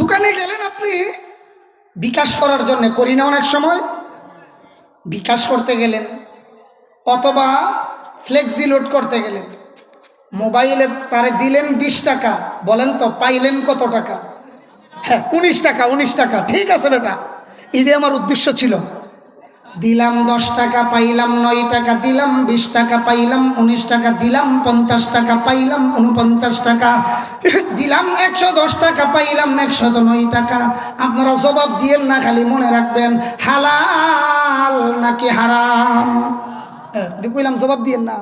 দোকানে গেলেন আপনি বিকাশ করার জন্য, করি না অনেক সময়, বিকাশ করতে গেলেন অথবা ফ্লেক্সি লোড করতে গেলেন, মোবাইলে তারে দিলেন 20 টাকা, বলেন তো পাইলেন কত টাকা? হ্যাঁ 19 টাকা। 19 টাকা, ঠিক আছে বেটা, এটাই আমার উদ্দেশ্য ছিল। দিলাম 10 টাকা, পাইলাম 9 টাকা, দিলাম 20 টাকা, পাইলাম 19 টাকা, দিলাম 50 টাকা, পাইলাম 49 টাকা, দিলাম 110 টাকা, পাইলাম 109 টাকা। আপনারা জবাব দিয়েন না, খালি মনে রাখবেন হালাল নাকি হারাম। কইলাম জবাব দিয়েন না,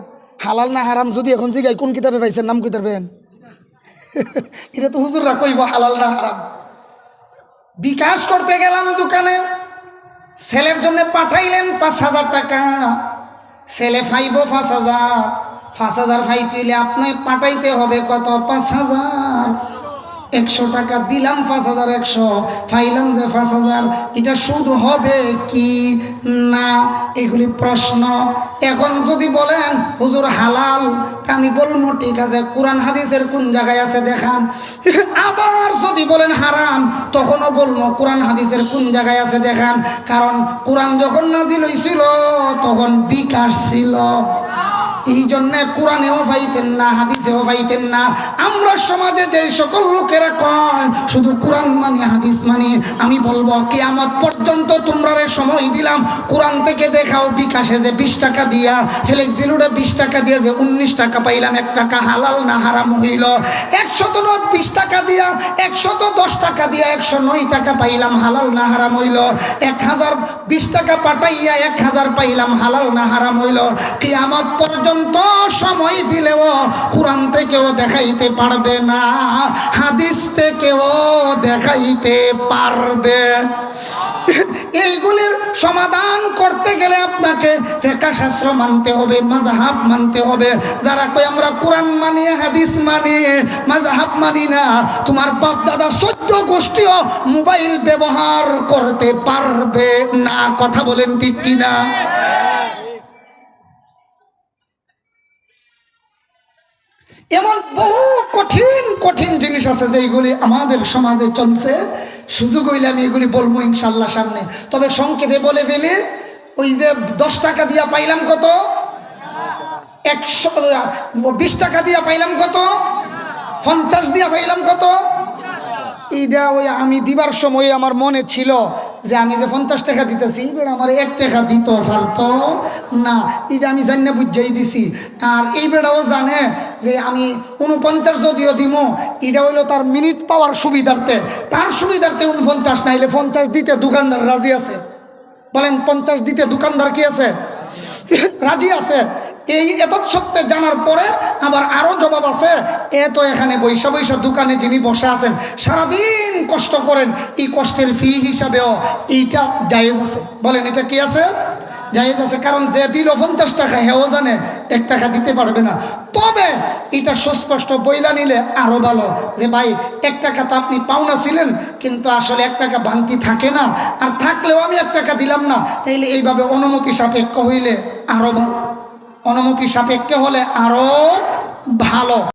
হালাল না হারাম যদি এখন জিগাই কোন কিতাবে পাইছেন নাম কইতে পারবেন? এটা তো হুজুররা কইব হালাল না হারাম। বিকাশ করতে গেলাম দোকানে, ছেলের জন্য পাঠাইলেন 5,000 টাকা, ছেলে ফাইব 5,000, 5,000 ফাইতে হইলে আপনি পাঠাইতে হবে কত? 5,000, 100 টাকা। দিলাম 5,100, ফাইলাম যে 5,000, এটা সুদ হবে কি না, এগুলি প্রশ্ন। এখন যদি বলেন হুজুর হালাল, তা আমি বলবো ঠিক আছে, কোরআন হাদিসের কোন জায়গায় আছে দেখান। আবার যদি বলেন হারাম, তখনও বলবো কোরআন হাদিসের কোন জায়গায় আছে দেখান। কারণ কোরআন যখন নাজিল হইছিল তখন বিকাশ ছিল, এই জন্যে কোরআনেও পাইতেন না, হাদিসেও পাইতেন না। আমরা সমাজে যে সকল লোকেরা কয় শুধু কোরআন মানি হাদিস মানি, আমি বলবো কিয়ামত পর্যন্ত তোমরা সময় দিলাম, কোরআন থেকে দেখাও বিকাশে যে 20 টাকা দিয়া, ফ্লেক্সিলোডে 20 টাকা দিয়ে যে 19 টাকা পাইলাম, 1 টাকা হালাল না হারাম হইল। 120 টাকা দিয়া, 110 টাকা দিয়া 109 টাকা পাইলাম, হালাল না হারাম হইল। 1020 টাকা পাঠাইয়া 1000 পাইলাম, হালাল না হারাম হইল। কিয়ামত পর্যন্ত সময় দিলেও কোরআন থেকেও দেখাইতে পারবে না, হাদিস থেকেও দেখাইতে পারবে। এইগুলির সমাধান করতে গেলে আপনাকে ফিকহ শাস্ত্র মানতে হবে, মাযহাব মানতে হবে। যারা কই আমরা কোরআন মানি, হাদিস মানি, মাযহাব মানি না, তোমার বাপ দাদা 14 গোষ্ঠীও মোবাইল ব্যবহার করতে পারবে না। কথা বলেন ঠিক কিনা? এমন বহু কঠিন কঠিন জিনিস আছে যেগুলি আমাদের সমাজে চলছে। সুযোগ হইলে আমি এগুলি বলবো ইনশাল্লাহ সামনে। তবে সংক্ষেপে বলে ফেলি, ওই যে 10 টাকা দিয়া পাইলাম কত? 120 টাকা দিয়া পাইলাম কত? 50 দিয়া পাইলাম কত? এইটা ওই আমি দিবার সময় আমার মনে ছিল যে আমি যে 50 টাকা দিতেছি, আমার 1 টাকা দিত পারতো না, এটা আমি জানি না বুঝাই দিছি। আর এই বেড়াও জানে যে আমি 49 যদিও দিব, এটা হইলো তার মিনিট পাওয়ার সুবিধার্থে, তার সুবিধার্থে 49, নাইলে 50 দিতে দোকানদার রাজি আছে। বলেন 50 দিতে দোকানদার কি আছে? রাজি আছে। এই এত সত্ত্বে জানার পরে আবার আরো জবাব আছে, তো এখানে বৈশা বৈশা দোকানে যিনি বসে আছেন সারাদিন কষ্ট করেন, এই কষ্টের ফি হিসাবেও এইটা জায়েজ আছে। বলেন এটা কি আছে? জায়েজ আছে। কারণ যে দিল 50 টাকা, হেও জানে 1 টাকা দিতে পারবে না। তবে এটা সুস্পষ্ট বইলা নিলে আরো ভালো যে ভাই 1 টাকা তো আপনি পাওনা ছিলেন, কিন্তু আসলে 1 টাকা ভাঙতি থাকে না, আর থাকলেও আমি 1 টাকা দিলাম না, তাইলে এইভাবে অনুমতি সাপেক্ষ হইলে আরো ভালো, অনুমতি সাপেক্ষে হলে আরো ভালো।